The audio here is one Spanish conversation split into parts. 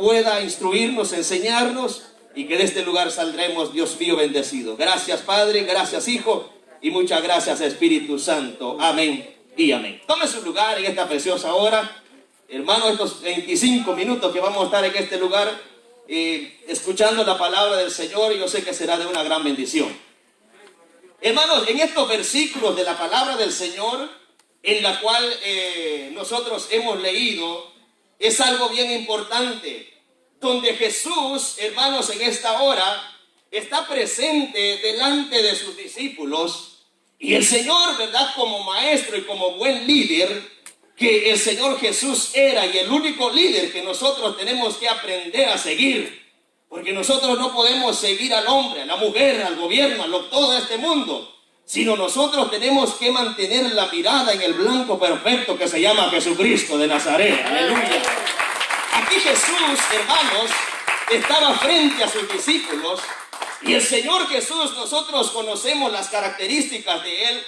pueda instruirnos, enseñarnos, y que de este lugar saldremos, Dios mío, bendecido. Gracias, Padre, gracias, Hijo, y muchas gracias, Espíritu Santo. Amén y amén. Tome su lugar en esta preciosa hora. Hermano, estos 25 minutos que vamos a estar en este lugar, escuchando la palabra del Señor, yo sé que será de una gran bendición. Hermanos, en estos versículos de la palabra del Señor, en la cual nosotros hemos leído, es algo bien importante, donde Jesús, hermanos, en esta hora, está presente delante de sus discípulos, y el Señor, ¿verdad?, como maestro y como buen líder, que el Señor Jesús era, y el único líder que nosotros tenemos que aprender a seguir, porque nosotros no podemos seguir al hombre, a la mujer, al gobierno, a todo este mundo, sino nosotros tenemos que mantener la mirada en el blanco perfecto que se llama Jesucristo de Nazaret. Aleluya. Aquí Jesús, hermanos, estaba frente a sus discípulos, y el Señor Jesús, nosotros conocemos las características de Él,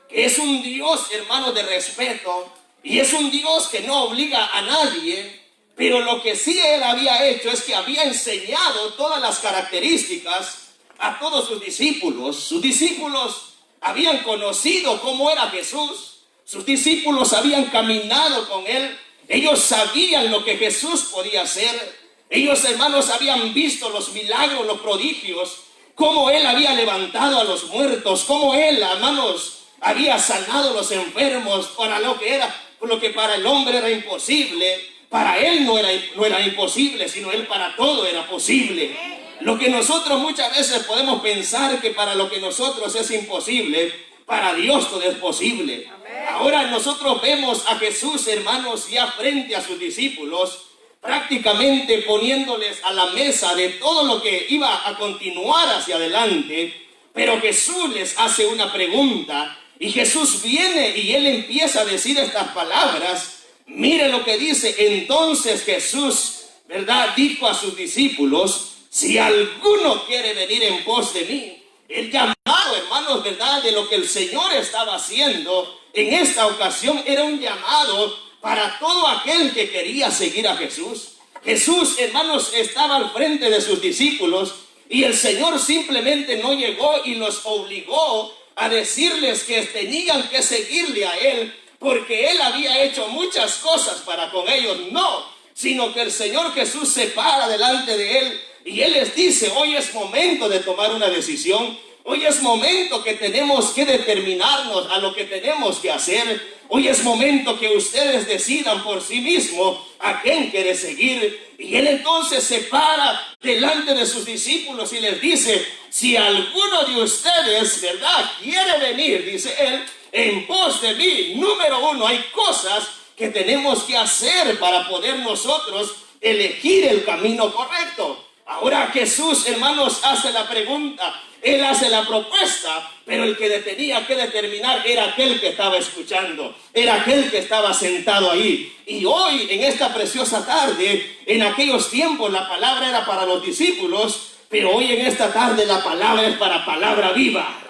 que es un Dios, hermanos, de respeto, y es un Dios que no obliga a nadie, pero lo que sí Él había hecho es que había enseñado todas las características a todos sus discípulos. Sus discípulos habían conocido cómo era Jesús, sus discípulos habían caminado con Él, ellos sabían lo que Jesús podía hacer, ellos, hermanos, habían visto los milagros, los prodigios, cómo Él había levantado a los muertos, cómo Él, hermanos, había sanado a los enfermos, para lo que para el hombre era imposible, para Él no era imposible, sino Él para todo era posible. Lo que nosotros muchas veces podemos pensar que para lo que nosotros es imposible, para Dios todo es posible. Ahora nosotros vemos a Jesús, hermanos, ya frente a sus discípulos, prácticamente poniéndoles a la mesa de todo lo que iba a continuar hacia adelante, pero Jesús les hace una pregunta, y Jesús viene y Él empieza a decir estas palabras. Mire lo que dice. Entonces Jesús, ¿verdad?, dijo a sus discípulos: si alguno quiere venir en pos de mí. El llamado, hermanos, ¿verdad?, de lo que el Señor estaba haciendo en esta ocasión era un llamado para todo aquel que quería seguir a Jesús. Jesús, hermanos, estaba al frente de sus discípulos, y el Señor simplemente no llegó y los obligó a decirles que tenían que seguirle a Él, porque Él había hecho muchas cosas para con ellos. No, sino que el Señor Jesús se para delante de Él y Él les dice: hoy es momento de tomar una decisión. Hoy es momento que tenemos que determinarnos a lo que tenemos que hacer. Hoy es momento que ustedes decidan por sí mismos a quién quiere seguir. Y Él entonces se para delante de sus discípulos y les dice: si alguno de ustedes, ¿verdad?, quiere venir, dice Él, en pos de mí. Número uno, hay cosas que tenemos que hacer para poder nosotros elegir el camino correcto. Ahora Jesús, hermanos, hace la pregunta, Él hace la propuesta, pero el que tenía que determinar era aquel que estaba escuchando, era aquel que estaba sentado ahí. Y hoy, en esta preciosa tarde, en aquellos tiempos la palabra era para los discípulos, pero hoy en esta tarde la palabra es para palabra viva.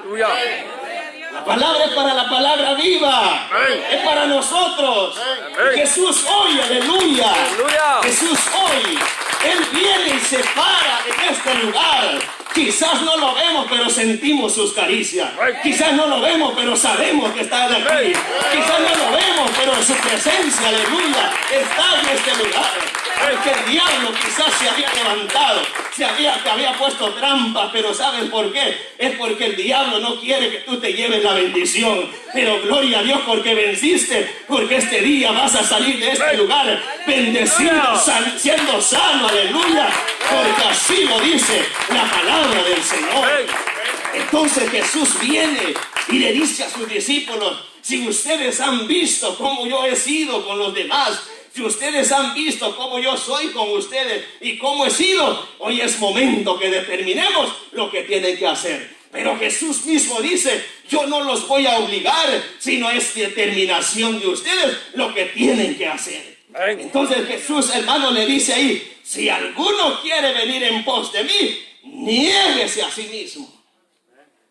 La palabra es para la palabra viva. Es para nosotros. Jesús hoy, aleluya. Jesús hoy, Él viene y se para en este lugar. Quizás no lo vemos, pero sentimos sus caricias. Quizás no lo vemos, pero sabemos que está aquí. Quizás no lo vemos, pero su presencia, aleluya, está en este lugar. Porque el diablo quizás se había levantado, te había puesto trampa, pero ¿sabes por qué? Es porque el diablo no quiere que tú te lleves la bendición. Pero gloria a Dios porque venciste, porque este día vas a salir de este lugar bendecido, siendo sano, aleluya, porque así lo dice la palabra del Señor. Entonces Jesús viene y le dice a sus discípulos: si ustedes han visto cómo yo he sido con los demás, si ustedes han visto cómo yo soy con ustedes y cómo he sido, hoy es momento que determinemos lo que tienen que hacer. Pero Jesús mismo dice: yo no los voy a obligar, sino es determinación de ustedes lo que tienen que hacer. Entonces Jesús, hermano, le dice ahí: si alguno quiere venir en pos de mí, niéguese a sí mismo.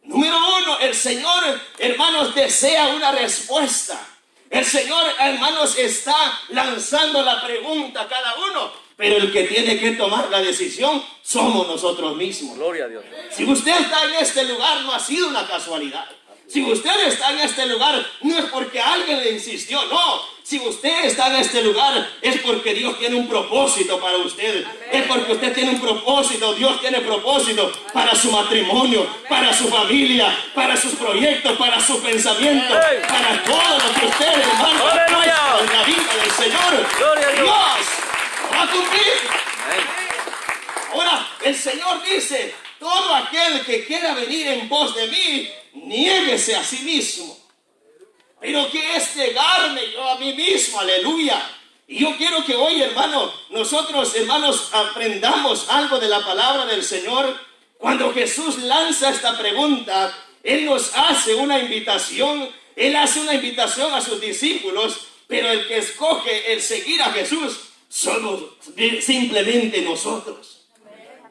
Número uno, el Señor, hermanos, desea una respuesta. El Señor, hermanos, está lanzando la pregunta a cada uno. pero el que tiene que tomar la decisión somos nosotros mismos. Gloria a Dios. Si usted está en este lugar, no ha sido una casualidad. Si usted está en este lugar, no es porque alguien le insistió, no. Si usted está en este lugar, es porque Dios tiene un propósito para usted. Es porque usted tiene un propósito. Dios tiene propósito para su matrimonio, para su familia, para sus proyectos, para su pensamiento, para todo lo que usted, hermano, ha puesto en la vida del Señor. Dios va a cumplir. Ahora, el Señor dice, todo aquel que quiera venir en pos de mí, niéguese a sí mismo. Pero que es negarme yo a mí mismo, aleluya. Y yo quiero que hoy, nosotros, hermanos, aprendamos algo de la palabra del Señor. Cuando Jesús lanza esta pregunta, Él nos hace una invitación. Él hace una invitación a sus discípulos, pero el que escoge el seguir a Jesús somos simplemente nosotros.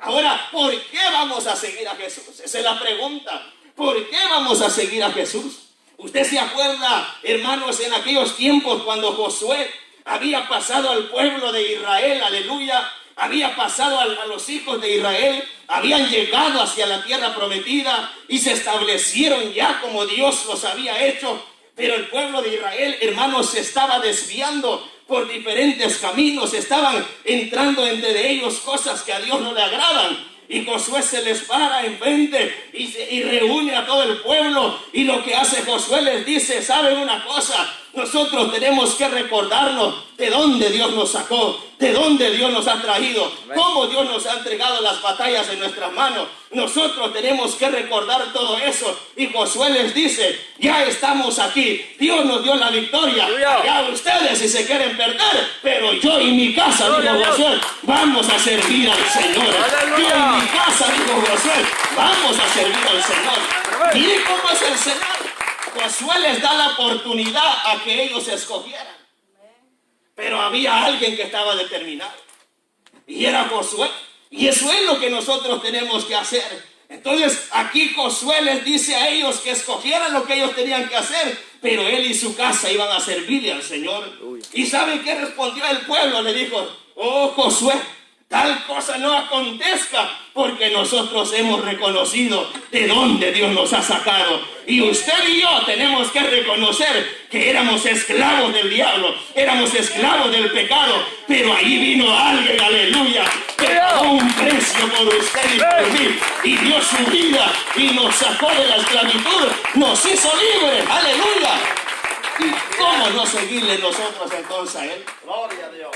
Ahora, ¿por qué vamos a seguir a Jesús? Esa es la pregunta. ¿Por qué vamos a seguir a Jesús? Usted se acuerda, hermanos, en aquellos tiempos cuando Josué había pasado al pueblo de Israel, aleluya, había pasado a los hijos de Israel, habían llegado hacia la tierra prometida y se establecieron ya como Dios los había hecho, pero el pueblo de Israel, hermanos, se estaba desviando por diferentes caminos, estaban entrando entre ellos cosas que a Dios no le agradan. Y Josué se les para enfrente y reúne a todo el pueblo. Y lo que hace Josué les dice, ¿saben una cosa? Nosotros tenemos que recordarnos de dónde Dios nos sacó, de dónde Dios nos ha traído, cómo Dios nos ha entregado las batallas en nuestras manos. Nosotros tenemos que recordar todo eso. Y Josué les dice, ya estamos aquí, Dios nos dio la victoria. Ya ustedes si se quieren perder, pero yo y mi casa, dijo Josué, vamos a servir al Señor. Yo y mi casa, dijo Josué, vamos a servir al Señor. Miren cómo es el Señor. Josué les da la oportunidad a que ellos escogieran. Pero había alguien que estaba determinado. Y era Josué. Y eso es lo que nosotros tenemos que hacer. Entonces aquí Josué les dice a ellos que escogieran lo que ellos tenían que hacer. Pero él y su casa iban a servirle al Señor. ¿Y saben qué respondió el pueblo? Le dijo, oh Josué, tal cosa no acontezca, porque nosotros hemos reconocido de dónde Dios nos ha sacado. Y usted y yo tenemos que reconocer que éramos esclavos del diablo, éramos esclavos del pecado, pero ahí vino alguien, aleluya, que pagó un precio por usted y por mí, y dio su vida y nos sacó de la esclavitud, nos hizo libres, aleluya. ¿Y cómo no seguirle nosotros entonces a Él? Gloria a Dios.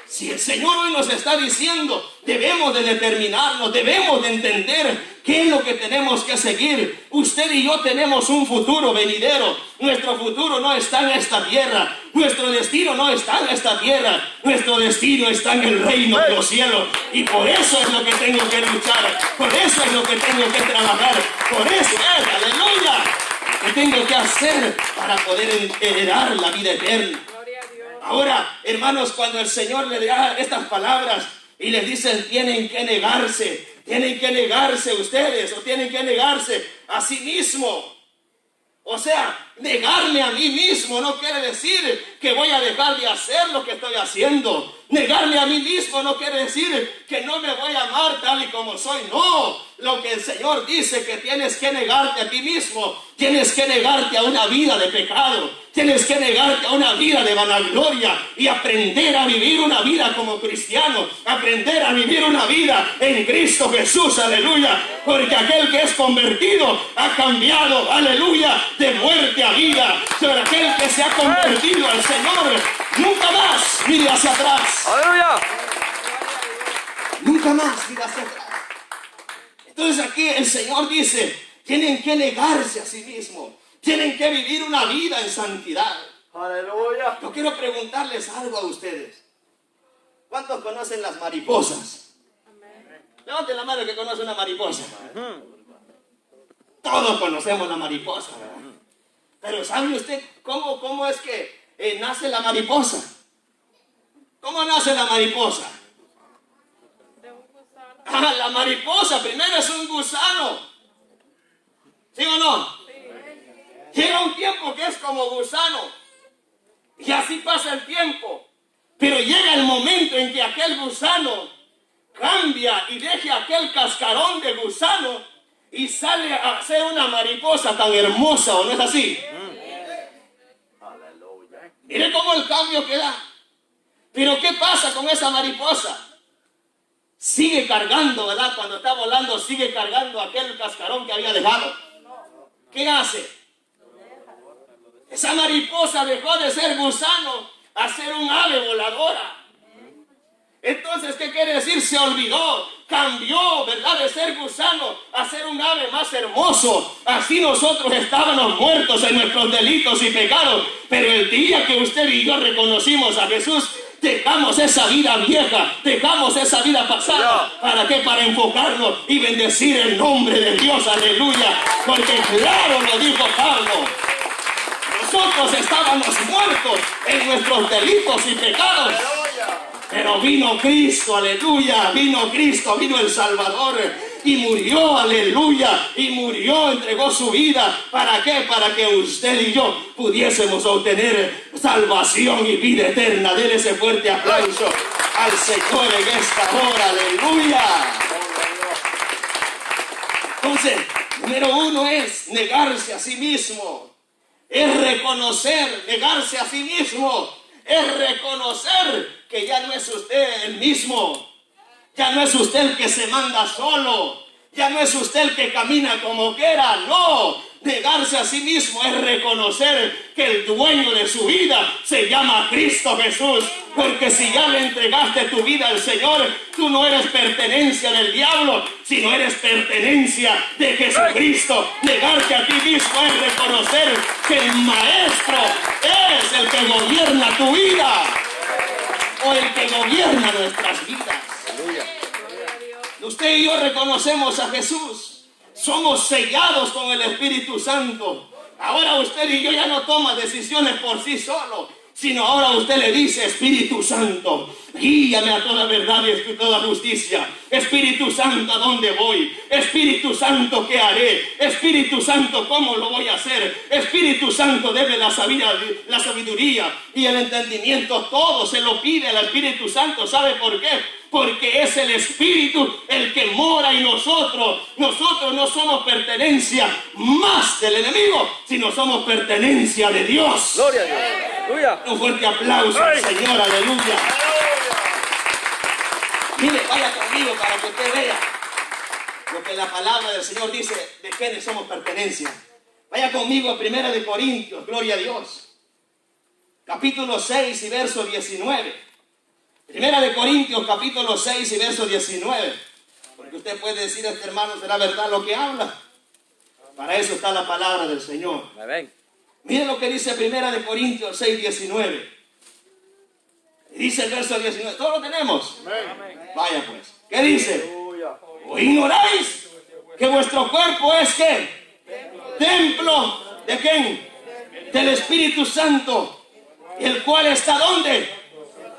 Si el Señor hoy nos está diciendo, debemos de determinarnos, debemos de entender qué es lo que tenemos que seguir. Usted y yo tenemos un futuro venidero. Nuestro futuro no está en esta tierra. Nuestro destino no está en esta tierra. Nuestro destino está en el reino de los cielos. Y por eso es lo que tengo que luchar. Por eso es lo que tengo que trabajar. Por eso es, aleluya, que tengo que hacer para poder heredar la vida eterna. Ahora, hermanos, cuando el Señor le da estas palabras y les dice, tienen que negarse ustedes, o tienen que negarse a sí mismo. O sea, negarme a mí mismo no quiere decir que voy a dejar de hacer lo que estoy haciendo. Negarme a mí mismo no quiere decir que no me voy a amar tal y como soy. No, lo que el Señor dice que tienes que negarte a ti mismo. Tienes que negarte a una vida de pecado. Tienes que negarte a una vida de vanagloria y aprender a vivir una vida como cristiano. Aprender a vivir una vida en Cristo Jesús, aleluya. Porque aquel que es convertido ha cambiado, aleluya, de muerte a vida. Pero aquel que se ha convertido al Señor nunca más mire hacia atrás. ¡Aleluya! Nunca más mire hacia atrás. Entonces aquí el Señor dice, tienen que negarse a sí mismos. Tienen que vivir una vida en santidad. ¡Aleluya! Yo quiero preguntarles algo a ustedes. ¿Cuántos conocen las mariposas? Levanten la mano que conoce una mariposa. Todos conocemos la mariposa, ¿verdad? Pero ¿sabe usted cómo es que nace la mariposa? ¿Cómo nace la mariposa? La mariposa primero es un gusano. ¿Sí o no? Llega un tiempo que es como gusano. Y así pasa el tiempo. Pero llega el momento en que aquel gusano cambia y deja aquel cascarón de gusano y sale a ser una mariposa tan hermosa, ¿o no es así? Mire cómo el cambio que da. Pero ¿qué pasa con esa mariposa? Sigue cargando, ¿verdad? Cuando está volando, sigue cargando aquel cascarón que había dejado. ¿Qué hace? Esa mariposa dejó de ser gusano a ser un ave voladora. Entonces, ¿qué quiere decir? Se olvidó, cambió, ¿verdad? De ser gusano a ser un ave más hermoso. Así nosotros estábamos muertos en nuestros delitos y pecados. Pero el día que usted y yo reconocimos a Jesús, dejamos esa vida vieja, dejamos esa vida pasada. ¿Para qué? Para enfocarnos y bendecir el nombre de Dios. Aleluya. Porque claro lo dijo Pablo. Nosotros estábamos muertos en nuestros delitos y pecados. Pero vino Cristo, aleluya, vino Cristo, vino el Salvador y murió, aleluya, y murió, entregó su vida. ¿Para qué? Para que usted y yo pudiésemos obtener salvación y vida eterna. Dele ese fuerte aplauso al Señor en esta hora, aleluya. Entonces, número uno es negarse a sí mismo, es reconocer, negarse a sí mismo. Es reconocer que ya no es usted el mismo. Ya no es usted el que se manda solo. Ya no es usted el que camina como quiera. No, negarse a sí mismo es reconocer que el dueño de su vida se llama Cristo Jesús. Porque si ya le entregaste tu vida al Señor, tú no eres pertenencia del diablo, sino eres pertenencia de Jesucristo. Negarte a ti mismo es reconocer que el Maestro es el que gobierna tu vida, o el que gobierna nuestras vidas. Usted y yo reconocemos a Jesús, somos sellados con el Espíritu Santo. Ahora usted y yo ya no toma decisiones por sí solo, sino ahora usted le dice: Espíritu Santo, guíame a toda verdad y a toda justicia. Espíritu Santo, ¿a dónde voy? Espíritu Santo, ¿qué haré? Espíritu Santo, ¿cómo lo voy a hacer? Espíritu Santo, debe la sabiduría y el entendimiento. Todo se lo pide al Espíritu Santo. ¿Sabe por qué? Porque es el Espíritu el que mora en nosotros. Nosotros no somos pertenencia más del enemigo, sino somos pertenencia de Dios. Gloria a Dios. Aleluya. Un fuerte aplauso al Señor, aleluya. Mire, vaya conmigo para que usted vea lo que la palabra del Señor dice de quiénes somos pertenencia. Vaya conmigo a 1 Corintios, gloria a Dios. Capítulo 6 y verso 19. 1 Corintios, capítulo 6 y verso 19. Porque usted puede decir: este hermano, ¿será verdad lo que habla? Para eso está la palabra del Señor. Amén. Miren lo que dice 1 Corintios 6, 19. Dice el verso 19. ¿Todos lo tenemos? Amén. Vaya pues. ¿Qué dice? ¿O ignoráis que vuestro cuerpo es qué? Templo de quién? Del Espíritu Santo, el cual está ¿dónde?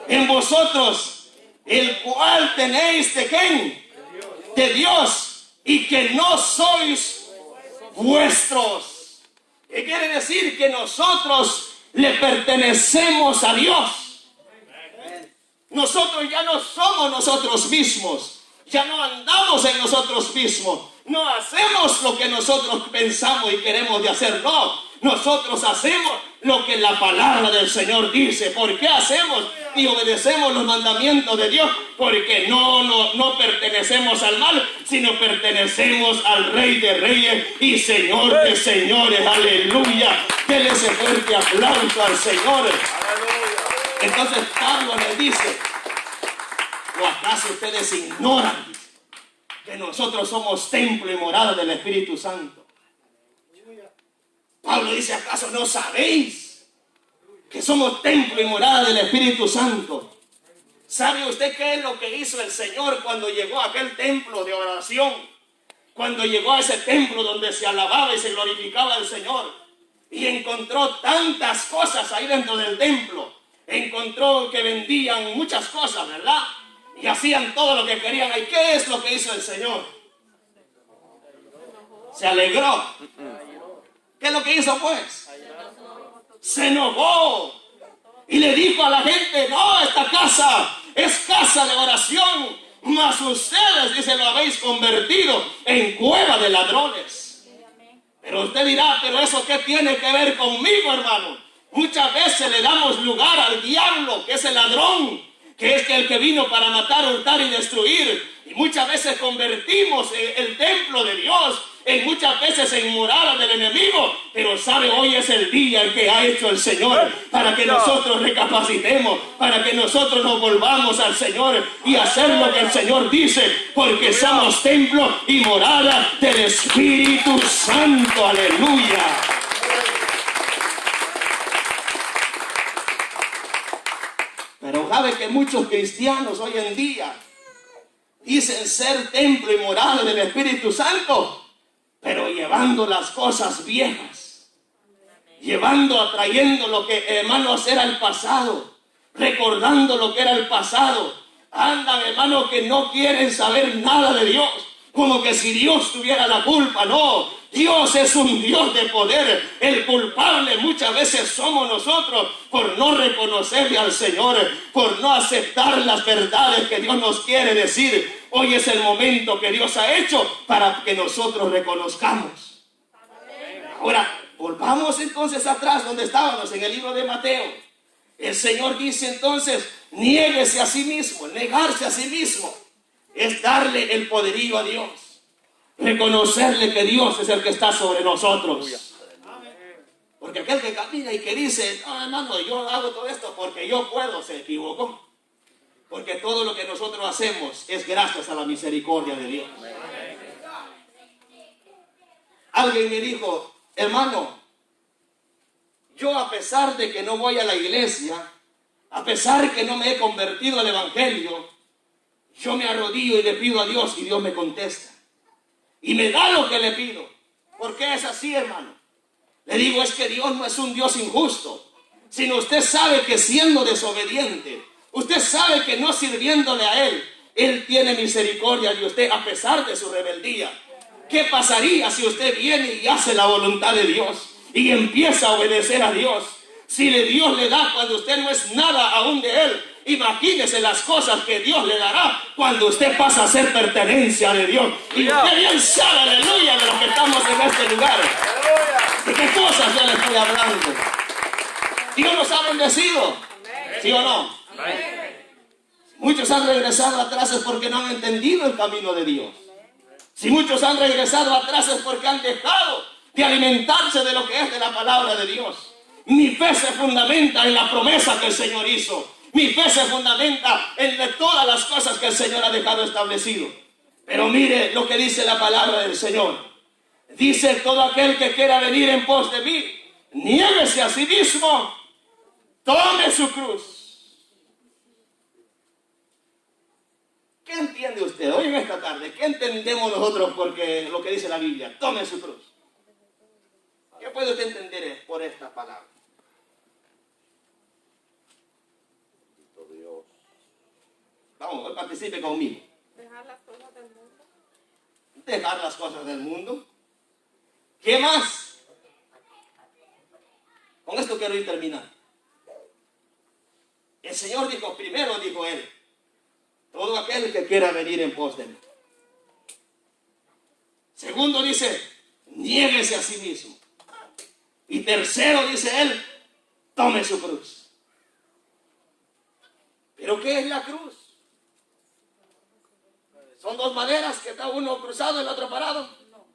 En vosotros, el cual tenéis ¿de quién? De Dios, y que no sois vuestros. ¿Qué quiere decir? Que nosotros le pertenecemos a Dios. Nosotros ya no somos nosotros mismos, ya no andamos en nosotros mismos, no hacemos lo que nosotros pensamos y queremos de hacer, no, nosotros hacemos lo que la palabra del Señor dice. ¿Por qué hacemos y obedecemos los mandamientos de Dios? Porque no pertenecemos al mal, sino pertenecemos al Rey de Reyes y Señor de Señores. Aleluya. Denle ese fuerte aplauso al Señor. Entonces Pablo le dice: ¿o acaso ustedes ignoran que nosotros somos templo y morada del Espíritu Santo? Pablo dice: ¿acaso no sabéis que somos templo y morada del Espíritu Santo? ¿Sabe usted qué es lo que hizo el Señor cuando llegó a aquel templo de oración? Cuando llegó a ese templo donde se alababa y se glorificaba al Señor, y encontró tantas cosas ahí dentro del templo. Encontró que vendían muchas cosas, ¿verdad? Y hacían todo lo que querían. ¿Y qué es lo que hizo el Señor? Se alegró. ¿Qué es lo que hizo pues? Se enojó. Y le dijo a la gente, no, esta casa es casa de oración, mas ustedes, dice, lo habéis convertido en cueva de ladrones. Pero usted dirá, pero eso ¿qué tiene que ver conmigo, hermano? Muchas veces le damos lugar al diablo, que es el ladrón, que es el que vino para matar, hurtar y destruir. Y muchas veces convertimos el templo de Dios muchas veces en morada del enemigo. Pero sabe, hoy es el día en que ha hecho el Señor para que nosotros recapacitemos, para que nosotros nos volvamos al Señor y hacer lo que el Señor dice, porque somos templo y morada del Espíritu Santo. Aleluya. Pero sabe que muchos cristianos hoy en día dicen ser templo y morada del Espíritu Santo, pero llevando las cosas viejas, atrayendo lo que, hermanos, era el pasado, recordando lo que era el pasado. Andan, hermanos, que no quieren saber nada de Dios, como que si Dios tuviera la culpa. No, Dios es un Dios de poder. El culpable muchas veces somos nosotros por no reconocerle al Señor, por no aceptar las verdades que Dios nos quiere decir. Hoy es el momento que Dios ha hecho para que nosotros reconozcamos. Ahora, volvamos entonces atrás donde estábamos en el libro de Mateo. El Señor dice entonces, niéguese a sí mismo. Negarse a sí mismo es darle el poderío a Dios. Reconocerle que Dios es el que está sobre nosotros. Porque aquel que camina y que dice, no, hermano, yo hago todo esto porque yo puedo, se equivocó. Porque todo lo que nosotros hacemos es gracias a la misericordia de Dios. Alguien me dijo, hermano, yo a pesar de que no voy a la iglesia, a pesar que no me he convertido al evangelio, yo me arrodillo y le pido a Dios y Dios me contesta. Y me da lo que le pido. ¿Por qué es así, hermano? Le digo, es que Dios no es un Dios injusto, sino usted sabe que siendo desobediente, usted sabe que no sirviéndole a Él tiene misericordia de usted a pesar de su rebeldía. ¿Qué pasaría si usted viene y hace la voluntad de Dios y empieza a obedecer a Dios? Si Dios le da cuando usted no es nada aún de Él, imagínese las cosas que Dios le dará cuando usted pasa a ser pertenencia de Dios. Y usted bien sabe, aleluya, de lo que estamos en este lugar. ¿De qué cosas yo le estoy hablando? Dios nos ha bendecido, ¿sí o no? Muchos han regresado atrás es porque no han entendido el camino de Dios. Si muchos han regresado atrás es porque han dejado de alimentarse de lo que es de la palabra de Dios. Mi fe se fundamenta en la promesa que el Señor hizo. Mi fe se fundamenta en todas las cosas que el Señor ha dejado establecido. Pero mire lo que dice la palabra del Señor. Dice, todo aquel que quiera venir en pos de mí, niéguese a sí mismo, tome su cruz. ¿Qué entiende usted hoy en esta tarde? ¿Qué entendemos nosotros porque lo que dice la Biblia? Tome su cruz. ¿Qué puede usted entender por esta palabra? Vamos, participe conmigo. Dejar las cosas del mundo. Dejar las cosas del mundo. ¿Qué más? Con esto quiero ir terminando. El Señor dijo, primero dijo Él, todo aquel que quiera venir en pos de mí. Segundo dice, niéguese a sí mismo. Y tercero dice Él, tome su cruz. ¿Pero qué es la cruz? ¿Son dos maderas que está uno cruzado y el otro parado? No.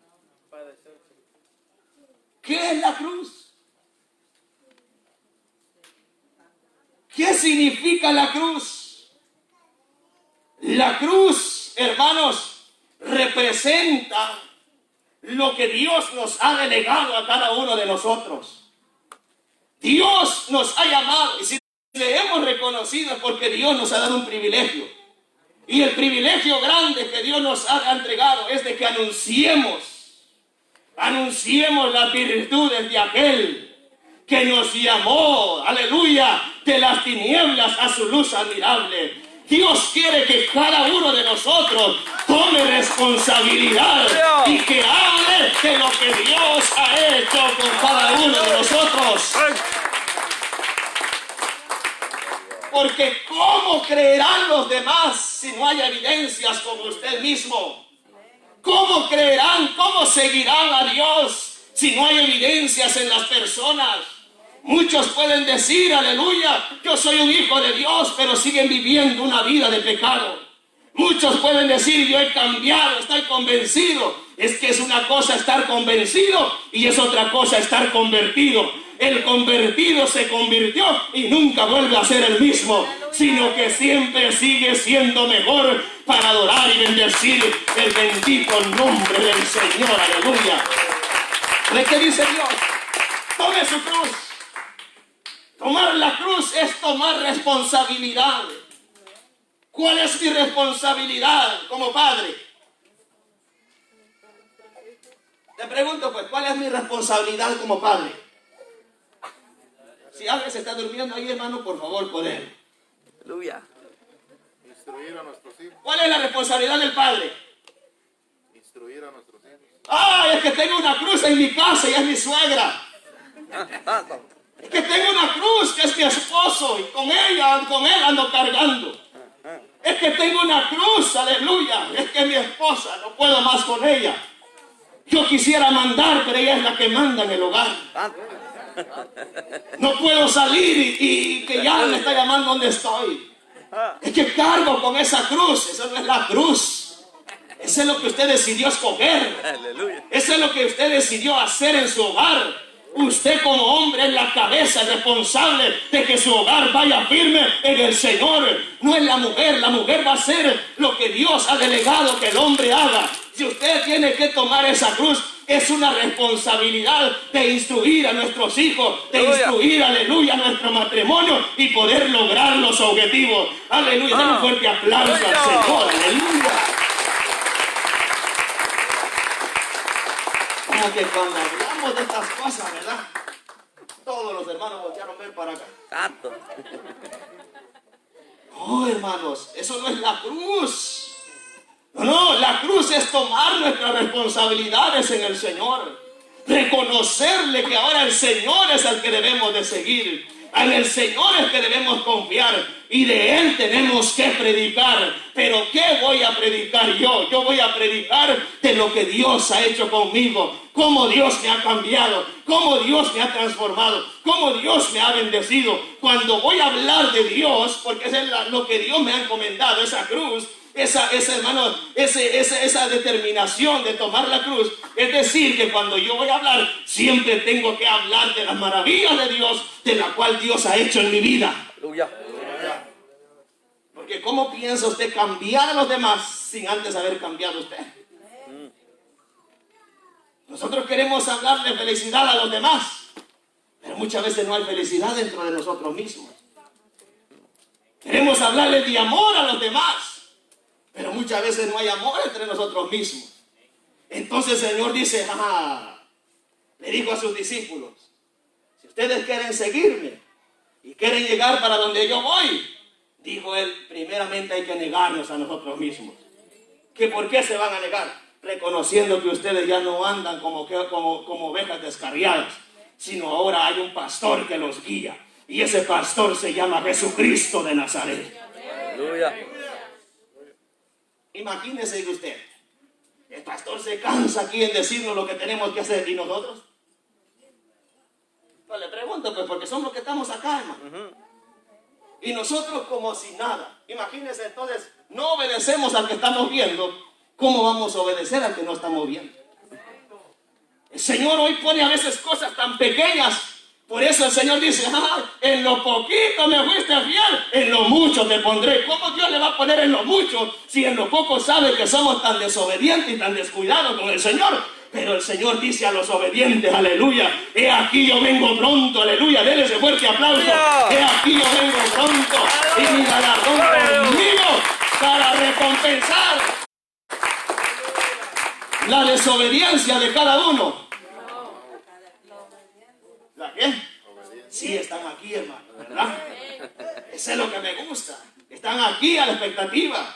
¿Qué es la cruz? ¿Qué significa la cruz? La cruz, hermanos, representa lo que Dios nos ha delegado a cada uno de nosotros. Dios nos ha llamado y si le hemos reconocido es porque Dios nos ha dado un privilegio. Y el privilegio grande que Dios nos ha entregado es de que anunciemos las virtudes de aquel que nos llamó, aleluya, de las tinieblas a su luz admirable. Dios quiere que cada uno de nosotros tome responsabilidad y que hable de lo que Dios ha hecho con cada uno de nosotros. Porque ¿cómo creerán los demás si no hay evidencias como usted mismo? ¿Cómo creerán, cómo seguirán a Dios si no hay evidencias en las personas? Muchos pueden decir, aleluya, yo soy un hijo de Dios, pero siguen viviendo una vida de pecado. Muchos pueden decir, yo he cambiado, estoy convencido. Es que es una cosa estar convencido y es otra cosa estar convertido. El convertido se convirtió y nunca vuelve a ser el mismo, sino que siempre sigue siendo mejor para adorar y bendecir el bendito nombre del Señor. Aleluya. ¿Ve qué dice Dios? Tome su cruz. Tomar la cruz es tomar responsabilidad. ¿Cuál es mi responsabilidad como padre? Te pregunto pues, ¿cuál es mi responsabilidad como padre? Si alguien se está durmiendo ahí, hermano, por favor, por él. Aleluya. Instruir a nuestros hijos. ¿Cuál es la responsabilidad del padre? Instruir a nuestros hijos. ¡Ay, es que tengo una cruz en mi casa y es mi suegra! Es que tengo una cruz que es mi esposo y con él ando cargando. Es que tengo una cruz, aleluya, es que mi esposa, no puedo más con ella. Yo quisiera mandar, pero ella es la que manda en el hogar. No puedo salir y que ya me está llamando donde estoy. Es que cargo con esa cruz. Esa no es la cruz. Eso es lo que usted decidió escoger. Aleluya. Eso es lo que usted decidió hacer en su hogar. Usted como hombre es la cabeza responsable de que su hogar vaya firme en el Señor. No es la mujer va a hacer lo que Dios ha delegado que el hombre haga. Si usted tiene que tomar esa cruz, es una responsabilidad de instruir a nuestros hijos, de instruir, aleluya, nuestro matrimonio y poder lograr los objetivos. Aleluya, den un fuerte aplauso al Señor, aleluya. Como que cuando hablamos de estas cosas, ¿verdad? Todos los hermanos voltearon a ver para acá. Santo. No, hermanos, eso no es la cruz. No, la cruz es tomar nuestras responsabilidades en el Señor. Reconocerle que ahora el Señor es el que debemos de seguir. En el Señor es que debemos confiar y de Él tenemos que predicar. Pero ¿qué voy a predicar yo? Yo voy a predicar de lo que Dios ha hecho conmigo, cómo Dios me ha cambiado, cómo Dios me ha transformado, cómo Dios me ha bendecido. Cuando voy a hablar de Dios, porque es lo que Dios me ha encomendado, esa cruz, esa determinación de tomar la cruz, es decir, que cuando yo voy a hablar, siempre tengo que hablar de las maravillas de Dios, de la cual Dios ha hecho en mi vida. Aleluya. Porque ¿cómo piensa usted cambiar a los demás sin antes haber cambiado usted? Nosotros queremos hablar de felicidad a los demás, pero muchas veces no hay felicidad dentro de nosotros mismos. Queremos hablarles de amor a los demás, pero muchas veces no hay amor entre nosotros mismos. Entonces el Señor dice, le dijo a sus discípulos, si ustedes quieren seguirme y quieren llegar para donde yo voy, dijo Él, primeramente hay que negarnos a nosotros mismos. ¿Que por qué se van a negar? Reconociendo que ustedes ya no andan como ovejas descarriadas, sino ahora hay un pastor que los guía. Y ese pastor se llama Jesucristo de Nazaret. Aleluya. Imagínese usted, el pastor se cansa aquí en decirnos lo que tenemos que hacer, ¿y nosotros? Pues le pregunto, pues porque somos los que estamos acá, hermano. Y nosotros como si nada. Imagínese entonces, no obedecemos al que estamos viendo, ¿cómo vamos a obedecer al que no estamos viendo? El Señor hoy pone a veces cosas tan pequeñas. Por eso el Señor dice, en lo poquito me fuiste fiel, en lo mucho te pondré. ¿Cómo Dios le va a poner en lo mucho si en lo poco sabe que somos tan desobedientes y tan descuidados con el Señor? Pero el Señor dice a los obedientes, aleluya, he aquí yo vengo pronto, aleluya, denle ese fuerte aplauso. He aquí yo vengo pronto y mi galardón conmigo para recompensar la desobediencia de cada uno. ¿La qué? Sí, están aquí, hermano, ¿verdad? Eso es lo que me gusta. Están aquí a la expectativa.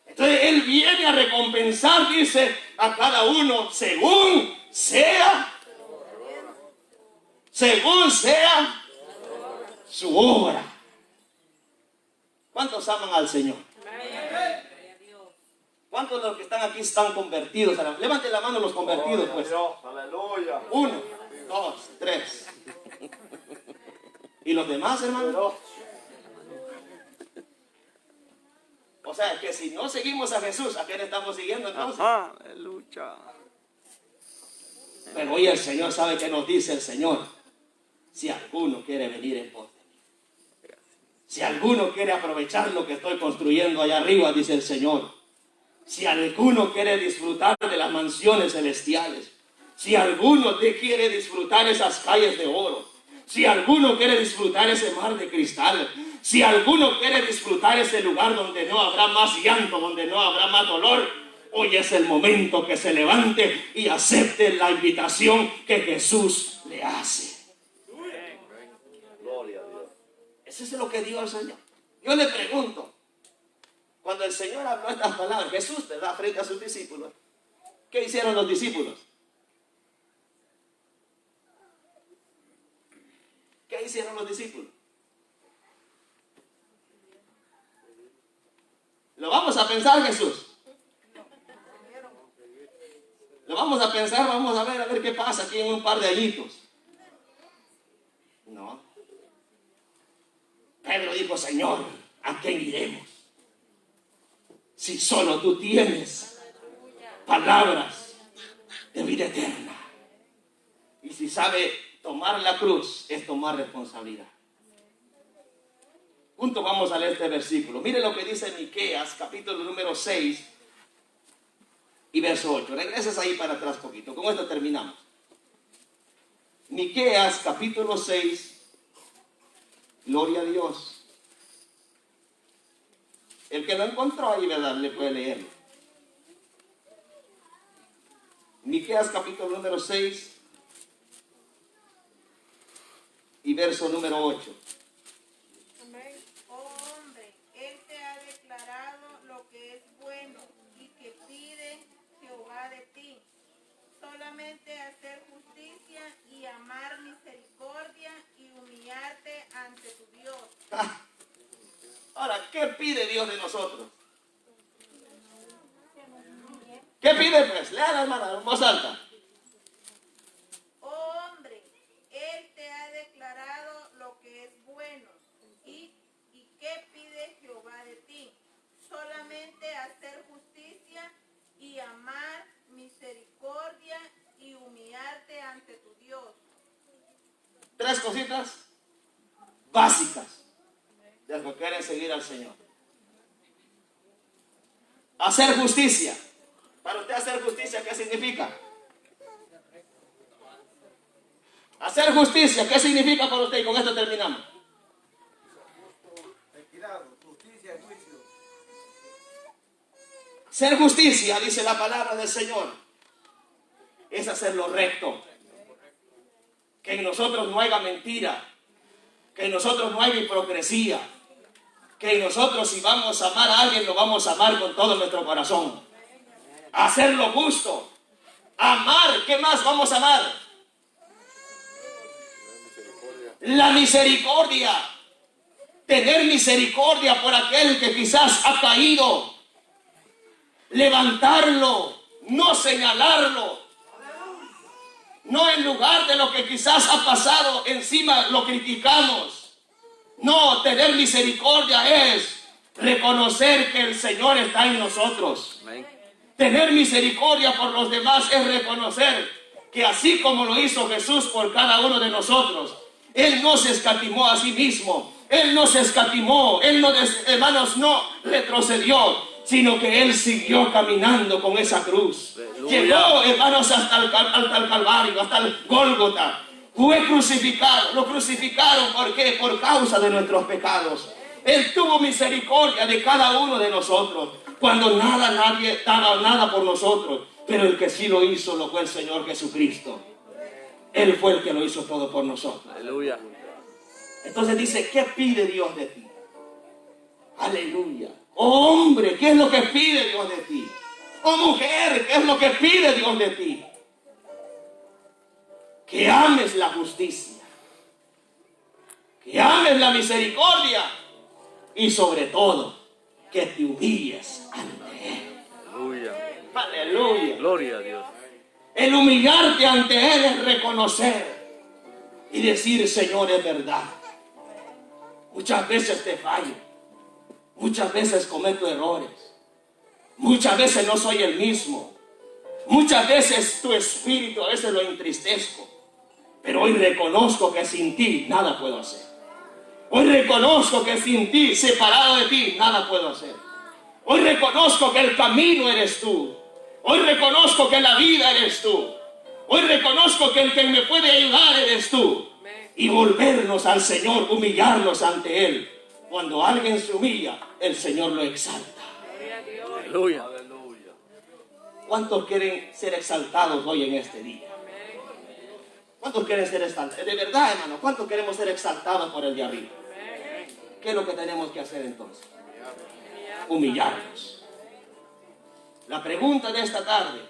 Entonces Él viene a recompensar, dice, a cada uno según sea su obra. ¿Cuántos aman al Señor? ¿Cuántos de los que están aquí están convertidos? Levanten la mano los convertidos, pues. Aleluya. 1, 2, 3. ¿Y los demás, hermano? O sea, que si no seguimos a Jesús, ¿a quién estamos siguiendo entonces? Aleluya. Pero hoy el Señor sabe que nos dice el Señor. Si alguno quiere venir en pos de mí. Si alguno quiere aprovechar lo que estoy construyendo allá arriba, dice el Señor. Si alguno quiere disfrutar de las mansiones celestiales. Si alguno quiere disfrutar esas calles de oro. Si alguno quiere disfrutar ese mar de cristal. Si alguno quiere disfrutar ese lugar donde no habrá más llanto, donde no habrá más dolor, hoy es el momento que se levante y acepte la invitación que Jesús le hace. Gloria a Dios. Eso es lo que dio el Señor. Yo le pregunto, cuando el Señor habló estas palabras, Jesús, ¿verdad?, frente a sus discípulos, ¿qué hicieron los discípulos? ¿Qué hicieron los discípulos? ¿Lo vamos a pensar, Jesús? Lo vamos a pensar, vamos a ver qué pasa aquí en un par de añitos. No. Pedro dijo, Señor, ¿a quién iremos? Si solo tú tienes palabras de vida eterna. Y si sabe tomar la cruz, es tomar responsabilidad. Juntos vamos a leer este versículo. Mire lo que dice Miqueas, capítulo número 6 y verso 8. Regreses ahí para atrás poquito. Con esto terminamos. Miqueas, capítulo 6. Gloria a Dios. El que lo encontró ahí, ¿verdad?, le puede leerlo. Miqueas, capítulo número 6 y verso número 8. Amén. Oh hombre, Él te ha declarado lo que es bueno y que pide Jehová de ti. Solamente hacer justicia y amar misericordia y humillarte ante tu Dios. Ahora, ¿qué pide Dios de nosotros? ¿Qué pide, pues? Lea, hermana, en voz alta. Oh hombre, Él te ha declarado lo que es bueno y qué pide Jehová de ti. Solamente hacer justicia y amar misericordia y humillarte ante tu Dios. 3 cositas básicas de los que quieren seguir al Señor. Hacer justicia. Para usted hacer justicia, ¿qué significa? Hacer justicia, ¿qué significa para usted? Y con esto terminamos. Hacer justicia, dice la palabra del Señor, es hacer lo recto. Que en nosotros no haya mentira, que en nosotros no haya hipocresía, que en nosotros, si vamos a amar a alguien, lo vamos a amar con todo nuestro corazón. Hacer lo justo, amar, ¿qué más vamos a amar? La misericordia. Tener misericordia por aquel que quizás ha caído, levantarlo, no señalarlo, no en lugar de lo que quizás ha pasado encima lo criticamos. No, tener misericordia es reconocer que el Señor está en nosotros. Amén. Tener misericordia por los demás es reconocer que así como lo hizo Jesús por cada uno de nosotros, Él no se escatimó a sí mismo, Él no se escatimó, Él no, hermanos, no retrocedió, sino que Él siguió caminando con esa cruz. Aleluya. Llegó, hermanos, hasta el Calvario, hasta el Gólgota. Fue crucificado. Lo crucificaron, ¿por qué? Por causa de nuestros pecados. Él tuvo misericordia de cada uno de nosotros, cuando nadie daba nada por nosotros. Pero el que sí lo hizo lo fue el Señor Jesucristo. Él fue el que lo hizo todo por nosotros. Aleluya. Entonces dice, ¿qué pide Dios de ti? Aleluya. Oh hombre, ¿qué es lo que pide Dios de ti? Oh mujer, ¿qué es lo que pide Dios de ti? Que ames la justicia, que ames la misericordia y sobre todo que te humilles ante Él. Aleluya. Aleluya. Gloria a Dios. El humillarte ante Él es reconocer y decir, Señor, es verdad. Muchas veces te fallo. Muchas veces cometo errores. Muchas veces no soy el mismo. Muchas veces tu espíritu a veces lo entristezco. Pero hoy reconozco que sin ti nada puedo hacer. Hoy reconozco que sin ti, separado de ti, nada puedo hacer. Hoy reconozco que el camino eres tú. Hoy reconozco que la vida eres tú. Hoy reconozco que el que me puede ayudar eres tú. Y volvernos al Señor, humillarnos ante Él. Cuando alguien se humilla, el Señor lo exalta. Aleluya. ¿Cuántos quieren ser exaltados hoy en este día? ¿Cuántos quieren ser exaltados? De verdad, hermano, ¿cuántos queremos ser exaltados por el de arriba? ¿Qué es lo que tenemos que hacer entonces? Humillarnos. La pregunta de esta tarde,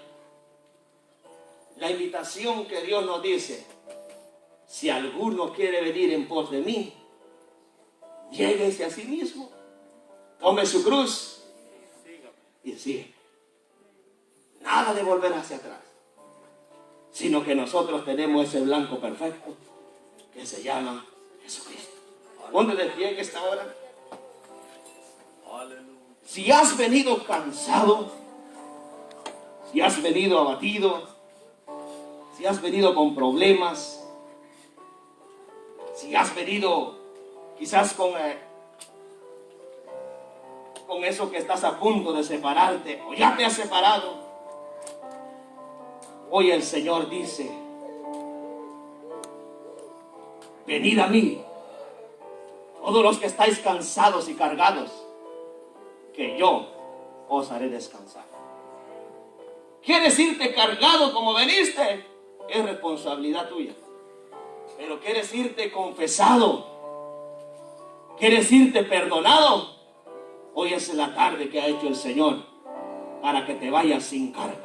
la invitación que Dios nos dice: si alguno quiere venir en pos de mí, lléguese a sí mismo, tome su cruz y sigue. Nada de volver hacia atrás, sino que nosotros tenemos ese blanco perfecto que se llama Jesucristo. Ponte de pie en esta hora. Si has venido cansado, si has venido abatido, si has venido con problemas, si has venido quizás con eso que estás a punto de separarte, o ya te has separado, hoy el Señor dice: venid a mí, todos los que estáis cansados y cargados, que yo os haré descansar. ¿Quieres irte cargado como veniste? Es responsabilidad tuya. Pero ¿quieres irte confesado? ¿Quieres irte perdonado? Hoy es la tarde que ha hecho el Señor para que te vayas sin carga.